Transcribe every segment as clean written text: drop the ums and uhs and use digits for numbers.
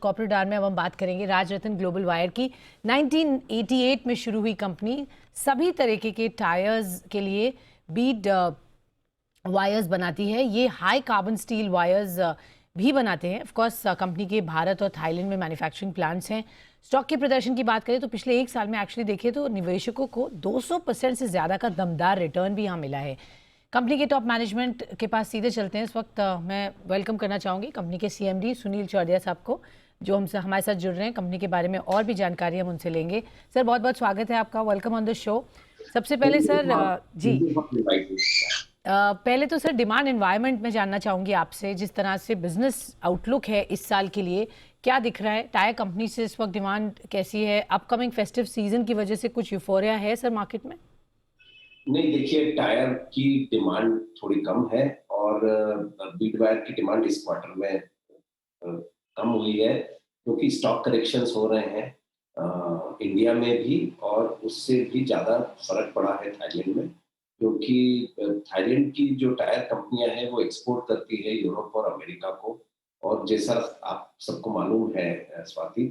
Corporate are में अब हम बात करेंगे राजरत्न ग्लोबल वायर की। 1988 में शुरू हुई कंपनी सभी तरीके के टायर्स के लिए बीड वायर्स बनाती है। ये हाई कार्बन स्टील वायर्स भी बनाते हैं। ऑफ कोर्स कंपनी के भारत और थाईलैंड में मैन्युफैक्चरिंग प्लांट्स हैं। स्टॉक के प्रदर्शन की बात करें तो पिछले एक साल में एक्चुअली देखें तो निवेशकों को 200% से ज़्यादा का दमदार रिटर्न भी यहाँ मिला है। कंपनी के टॉप मैनेजमेंट के पास सीधे चलते हैं। इस वक्त मैं वेलकम करना चाहूँगी कंपनी के सीएमडी सुनील चौरसिया साहब को, जो हमसे हमारे साथ जुड़ रहे हैं। कंपनी के बारे में और भी जानकारी हम उनसे लेंगे। सर बहुत बहुत स्वागत है आपका, वेलकम ऑन द शो। सबसे पहले सर पहले तो सर डिमांड एनवायरनमेंट में जानना चाहूँगी आपसे, जिस तरह से बिजनेस आउटलुक है इस साल के लिए क्या दिख रहा है? टायर कंपनी से इस वक्त डिमांड कैसी है? अपकमिंग फेस्टिव सीजन की वजह से कुछ यूफोरिया है सर मार्केट में? नहीं, देखिए टायर की डिमांड थोड़ी कम है और बीड वायर की डिमांड इस क्वार्टर में कम हुई है क्योंकि स्टॉक करेक्शंस हो रहे हैं इंडिया में भी, और उससे भी ज़्यादा फर्क पड़ा है थाईलैंड में, क्योंकि थाईलैंड की जो टायर कंपनियां हैं वो एक्सपोर्ट करती है यूरोप और अमेरिका को। और जैसा आप सबको मालूम है स्वाति,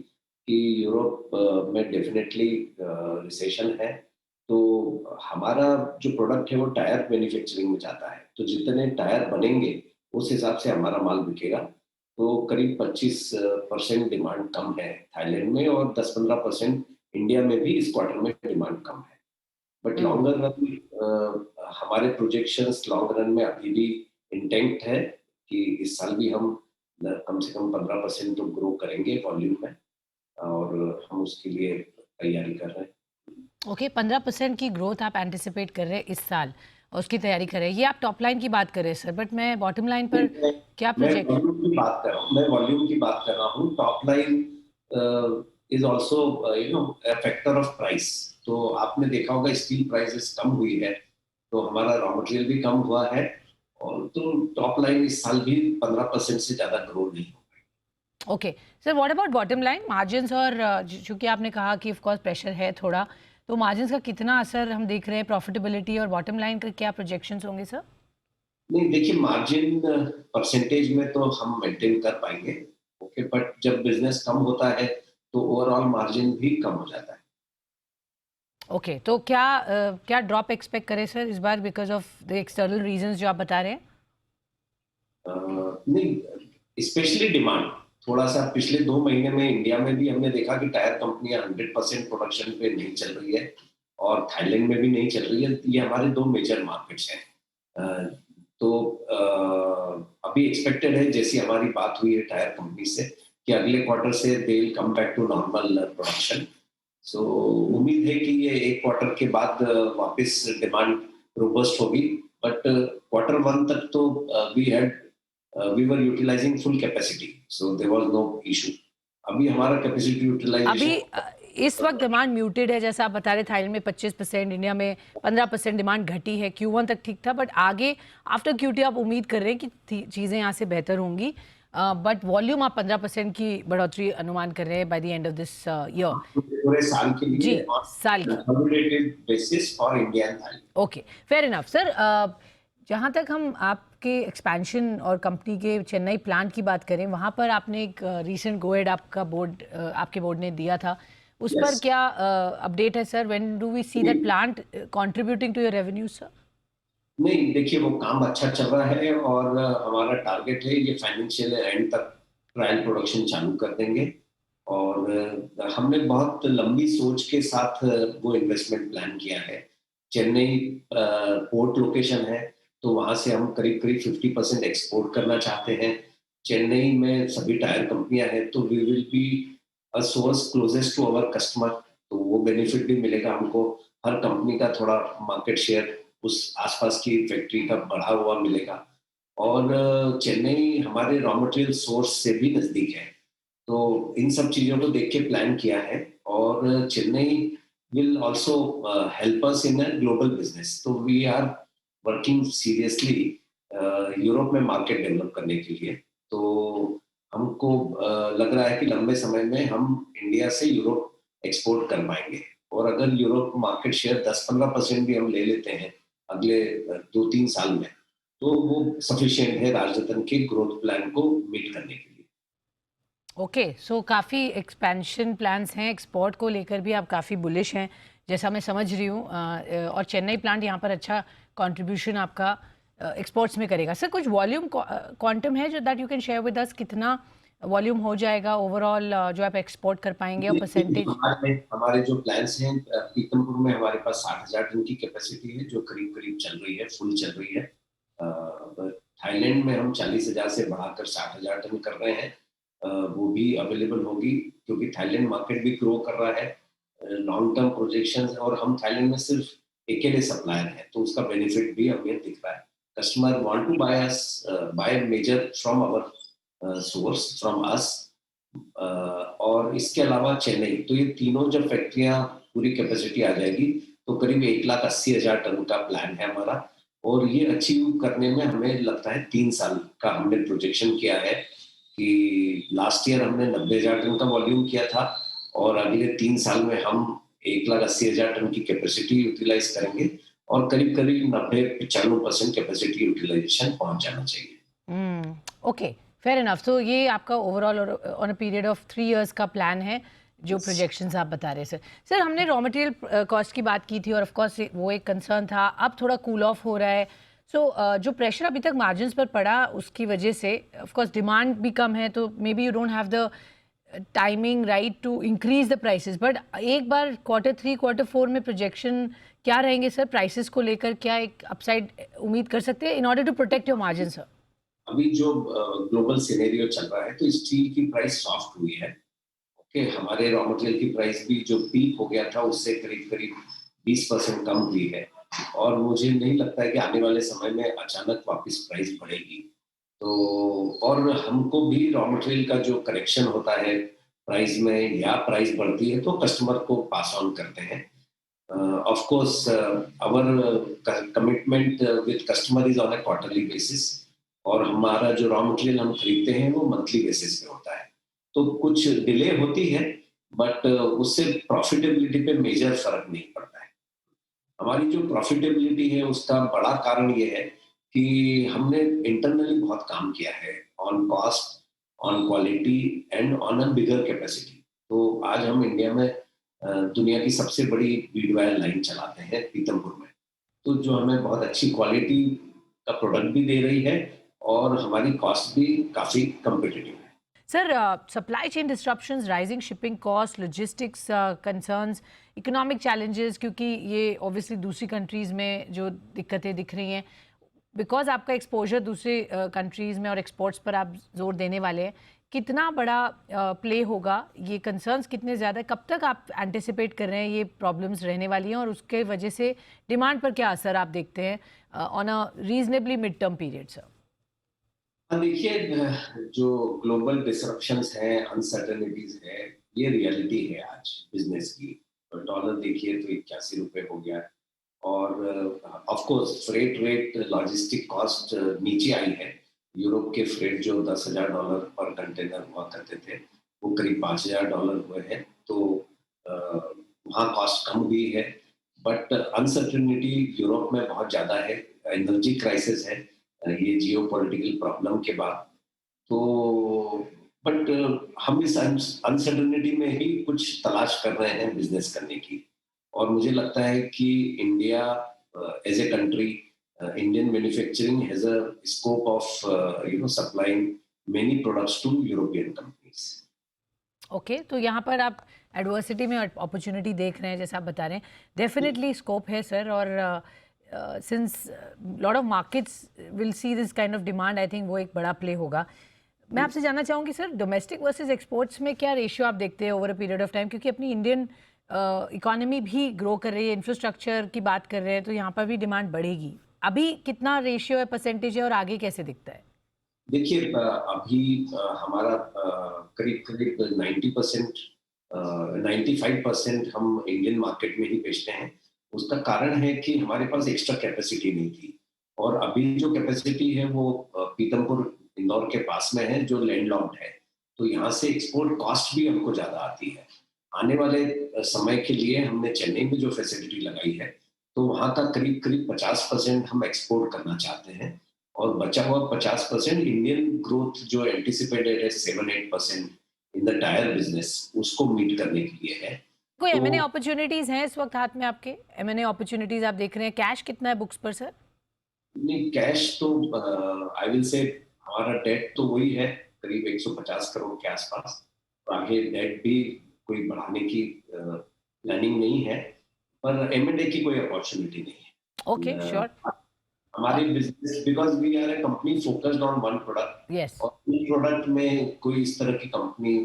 कि यूरोप में डेफिनेटली रिसेशन है, तो हमारा जो प्रोडक्ट है वो टायर मैन्युफैक्चरिंग में जाता है, तो जितने टायर बनेंगे उस हिसाब से हमारा माल बिकेगा। तो करीब 25% डिमांड कम है थाईलैंड में और 10-15% इंडिया में भी इस क्वार्टर में डिमांड कम है। बट लॉन्गर रन हमारे प्रोजेक्शंस लॉन्ग रन में अभी भी इंटेंक्ट है कि इस साल भी हम कम से कम 15% तो ग्रो करेंगे वॉल्यूम में, और हम उसके लिए तैयारी कर रहे हैं। ओके, 15% की ग्रोथ आप एंटिसिपेट कर रहे हैं इस साल और उसकी तैयारी कर रहे हैं। ये आप टॉप लाइन की बात कर रहे हैं सर, बट मैं बॉटम लाइन पर क्या प्रोजेक्ट? मैं वॉल्यूम की बात कर रहा हूँ, मैं वॉल्यूम की बात कर रहा हूँ। Top line is also a factor of price. तो आपने देखा होगा स्टील प्राइसेस कम हुई है, तो हमारा रॉ मटेरियल भी कम हुआ है, और तो टॉप लाइन इस साल भी 15% से ज्यादा ग्रो नहीं हो। Okay sir, what about bottom line margins? और चूंकि आपने कहा कि ऑफ कोर्स प्रेशर है थोड़ा, तो मार्जिन्स का कितना असर हम देख रहे हैं, प्रॉफिटेबिलिटी और बॉटम लाइन का क्या प्रोजेक्शंस होंगे सर? नहीं, देखिए मार्जिन परसेंटेज में तो हम मेंटेन कर पाएंगे, ओके, बट जब बिजनेस कम होता है तो ओवरऑल मार्जिन भी कम हो जाता है। ओके तो क्या ड्रॉप एक्सपेक्ट करें सर इस बार because of the external reasons जो आप बता रहे हैं? नहीं, स्पेशली डिमांड थोड़ा सा पिछले 2 महीने में इंडिया में भी हमने देखा कि टायर कंपनियां 100% प्रोडक्शन पे नहीं चल रही है, और थाईलैंड में भी नहीं चल रही है। ये हमारे 2 मेजर मार्केट्स हैं। तो अभी एक्सपेक्टेड है, जैसी हमारी बात हुई है टायर कंपनी से, कि अगले क्वार्टर से they will come back to normal production. So उम्मीद है कि ये एक क्वार्टर के बाद वापस डिमांड रोबस्ट होगी। बट क्वार्टर 1 तक तो we were utilizing full capacity, so there was no issue. अभी हमारा कैपेसिटी यूटिलाइजेशन अभी इस वक्त डिमांड म्यूटेड है, जैसा आप बता रहे थाईलैंड में 25%, इंडिया में 15% डिमांड घटी है। Q1 तक ठीक था, बट आगे आफ्टर Q2 आप उम्मीद कर रहे हैं कि चीज़ें यहाँ से बेहतर होंगी, बट वॉल्यूम आप 15% की बढ़ोतरी अनुमान कर रहे हैं by the end of this year, पूरे साल के जी लिए साल की consolidated basis for India and Thailand. Okay, fair enough sir. जहाँ तक हम आपके एक्सपेंशन और कंपनी के चेन्नई प्लांट की बात करें, वहाँ पर आपने एक रीसेंट गोएड आपके बोर्ड ने दिया था, उस पर यस, क्या अपडेट है sir? When do we see that plant contributing to your revenue sir? नहीं, देखिए वो काम अच्छा चल रहा है, और हमारा टारगेट है ये फाइनेंशियल एंड तक ट्रायल प्रोडक्शन चालू कर देंगे। और हमने बहुत लंबी सोच के साथ वो इन्वेस्टमेंट प्लान किया है। चेन्नई पोर्ट लोकेशन है, तो वहां से हम करीब करीब 50% एक्सपोर्ट करना चाहते हैं। चेन्नई में सभी टायर कंपनियां हैं, तो we will be a source closest to our customer, तो वो बेनिफिट भी मिलेगा हमको। हर कंपनी का थोड़ा मार्केट शेयर उस आसपास की फैक्ट्री का बढ़ा हुआ मिलेगा। और चेन्नई हमारे रॉ मटेरियल सोर्स से भी नजदीक है, तो इन सब चीजों को देख के प्लान किया है। और Chennai will also help us in a global business, तो we are working seriously Europe में मार्केट डेवलप करने के लिए। तो हमको लग रहा है कि लंबे समय में हम इंडिया से यूरोप एक्सपोर्ट कर पाएंगे, और अगर यूरोप मार्केट शेयर 10-15% भी हम ले लेते हैं अगले 2-3 साल में, तो वो सफिशिएंट है राजरत्न के ग्रोथ प्लान को मीट करने के लिए। ओके, सो काफ़ी एक्सपेंशन प्लान्स हैं, एक्सपोर्ट को लेकर भी आप काफ़ी बुलिश हैं, जैसा मैं समझ रही हूँ। और चेन्नई प्लांट यहाँ पर अच्छा कंट्रीब्यूशन आपका एक्सपोर्ट्स में करेगा। सर कुछ वॉल्यूम क्वांटम है जो that you can share with us, कितना वॉल्यूम हो जाएगा ओवरऑल जो आप एक्सपोर्ट कर पाएंगे, और देखिए, परसेंटेज? हमारे हमारे जो प्लान्स हैं, पीतमपुर में हमारे पास 60,000 टन की कैपेसिटी है जो करीब करीब चल रही है, फुल चल रही है। थाईलैंड में हम 40,000 से बढ़ाकर 60,000 टन कर रहे हैं। वो भी अवेलेबल होगी क्योंकि थाईलैंड मार्केट भी ग्रो कर रहा है। लॉन्ग टर्म प्रोजेक्शंस है और हम थाईलैंड में सिर्फ अकेले सप्लायर हैं, तो उसका बेनिफिट भी हमें दिख रहा है। Customer want to buy us, buy major from our source from us. और इसके अलावा चेन्नई, तो ये तीनों जब फैक्ट्रियां पूरी कैपेसिटी आ जाएगी तो करीब 1,80,000 टन का प्लान है हमारा। और ये अचीव करने में हमें लगता है 3 साल का हमने प्रोजेक्शन किया है कि लास्ट ईयर हमने 90,000 टन का वॉल्यूम किया था और अगले 3 साल में हम 1,80,000 टन की कैपेसिटी यूटिलाइज करेंगे और करीब करीब 90-95% कैपेसिटी यूटिलाइजेशन पहुंच जाना चाहिए। Okay, fair enough. तो ये आपका overall on a period of 3 years का प्लान है, जो Yes. प्रोजेक्शंस आप बता रहे हैं सर। सर हमने रॉ मटेरियल कॉस्ट की बात की थी और ऑफ कोर्स वो एक कंसर्न था, अब थोड़ा कूल ऑफ हो रहा है। सो जो प्रेशर अभी तक मार्जिन्स पर पड़ा उसकी वजह से ऑफ कोर्स डिमांड भी कम है, तो maybe you don't have the timing right to increase the prices, but एक बार Q3 Q4 में प्रोजेक्शन क्या रहेंगे सर प्राइसेस को लेकर? क्या एक अपसाइड उम्मीद कर सकते हैं in order to protect your margin sir? अभी जो ग्लोबल सिनेरियो चल रहा है तो स्टील की प्राइस सॉफ्ट हुई है। ओके, हमारे रॉ मटेरियल की प्राइस भी जो पीक हो गया था उससे करीब करीब 20% कम हुई है और मुझे नहीं लगता है कि आने वाले समय में अचानक वापस प्राइस बढ़ेगी। तो और हमको भी रॉ मटेरियल का जो करेक्शन होता है प्राइस में या प्राइस बढ़ती है तो कस्टमर को पास ऑन करते हैं। Of course our commitment with customer is on a quarterly basis और हमारा जो रॉ मटेरियल हम खरीदते हैं वो मंथली बेसिस पे होता है। तो कुछ डिले होती है बट उससे प्रॉफिटेबिलिटी पे मेजर फर्क नहीं पड़ता है। हमारी जो प्रॉफिटेबिलिटी है उसका बड़ा कारण ये है कि हमने इंटरनली बहुत काम किया है on cost, on quality and on a bigger capacity. तो आज हम इंडिया में दुनिया की सबसे बड़ी बीड वायर लाइन चलाते हैं पीतमपुर में, तो जो हमें बहुत अच्छी क्वालिटी का प्रोडक्ट भी दे रही है और हमारी कॉस्ट भी काफी कम्पिटिटिव है। Sir supply chain disruptions, rising shipping cost, logistics concerns, economic challenges, क्योंकि ये ऑब्वियसली दूसरी कंट्रीज़ में जो दिक्कतें दिख रही हैं, बिकॉज आपका एक्सपोजर दूसरे कंट्रीज़ में और एक्सपोर्ट्स पर आप जोर देने वाले हैं, कितना बड़ा प्ले होगा? ये कंसर्न्स कितने ज़्यादा, कब तक आप एंटिसिपेट कर रहे हैं ये प्रॉब्लम्स रहने वाली हैं और उसके वजह से डिमांड पर क्या असर आप देखते हैं on a reasonably mid term period sir? हाँ, देखिए, जो ग्लोबल डिसरप्शंस हैं, अनसर्टेनिटीज है, ये रियलिटी है आज बिजनेस की। डॉलर देखिए तो 81 रुपए हो गया है और of course freight rate, logistic cost नीचे आई है। यूरोप के फ्रेट जो $10,000 पर कंटेनर हुआ करते थे वो करीब $5,000 हुए हैं। तो वहाँ कॉस्ट कम हुई है बट अनसर्टेनिटी यूरोप में बहुत ज़्यादा है। एनर्जी क्राइसिस है ये जियो पॉलिटिकल प्रॉब्लम के बाद। तो बट हम इस अनसर्टेनिटी में ही कुछ तलाश कर रहे हैं बिजनेस करने की और मुझे लगता है कि India as a country, Indian manufacturing has a scope of supplying many products to European companies. Okay, तो यहाँ पर आप एडवर्सिटी में अपॉर्चुनिटी देख रहे हैं, जैसे आप बता रहे हैं, डेफिनेटली स्कोप है सर। और since lot of markets will see this kind of demand, I think वो एक बड़ा प्ले होगा। मैं आपसे जानना चाहूँगी सर, डोमेस्टिक वर्सेस एक्सपोर्ट्स में क्या रेशियो आप देखते हैं over a period of time, क्योंकि अपनी इंडियन इकोनॉमी भी ग्रो कर रही है, इंफ्रास्ट्रक्चर की बात कर रहे हैं, तो यहाँ पर भी डिमांड बढ़ेगी। अभी कितना रेशियो है, परसेंटेज है, और आगे कैसे दिखता है? देखिए, अभी हमारा करीब करीब 90%, 95% हम इंडियन मार्केट में ही बेचते हैं। उसका कारण है कि हमारे पास एक्स्ट्रा कैपेसिटी नहीं थी और अभी जो कैपेसिटी है वो पीतमपुर इंदौर के पास में है जो लैंडलॉक्ड है। तो यहाँ से एक्सपोर्ट कॉस्ट भी हमको ज़्यादा आती है। आने वाले समय के लिए हमने चेन्नई में जो फैसिलिटी लगाई है तो वहाँ का करीब करीब 50% हम एक्सपोर्ट करना चाहते हैं और बचा हुआ 50% इंडियन ग्रोथ जो एंटिसिपेटेड है 7-8% इन द टायर बिजनेस उसको मीट करने के लिए है। कोई तो एमएनए अपॉर्चुनिटीज हैं इस वक्त हाथ में आपके? एमएनए अपॉर्चुनिटीज आप देख रहे हैं? कैश कितना है बुक्स पर सर? नहीं, कैश तो आई विल से हमारा डेट तो वही है, करीब 150 करोड़ के आसपास। तो आगे डेट भी कोई बढ़ाने की प्लानिंग नहीं है, पर एमएनए की कोई अपॉर्चुनिटी नहीं ओके, है। श्योर। हमारी business, because we are a company focused on one product, yes. और इस प्रोडक्ट में कोई इस तरह की कंपनी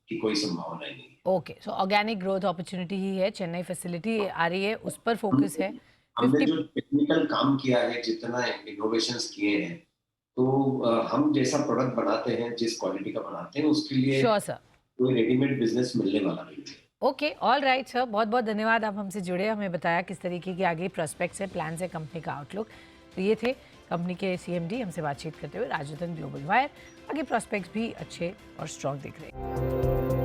की कोई संभावना ही नहीं है। Okay, so organic growth opportunity ही है, चेन्नई फैसिलिटी आ रही है, उस पर फोकस हमने है। हमने 50। जो टेक्निकल काम किया है, जितना इनोवेशंस किए हैं, तो हम जैसा प्रोडक्ट बनाते हैं, जिस क्वालिटी का बनाते हैं, उसके लिए श्योर सर। कोई रेडीमेड बिजनेस मिलने वाला नहीं है। ओके, ऑल राइट सर, बहुत बहुत धन्यवाद, आप हमसे जुड़े, हमें बताया किस तरीके की आगे प्रॉस्पेक्ट्स है, प्लान्स है, कंपनी का आउटलुक। तो ये थे कंपनी के सीएमडी हमसे बातचीत करते हुए, राजरतन ग्लोबल वायर। आगे प्रॉस्पेक्ट्स भी अच्छे और स्ट्रॉन्ग दिख रहे हैं।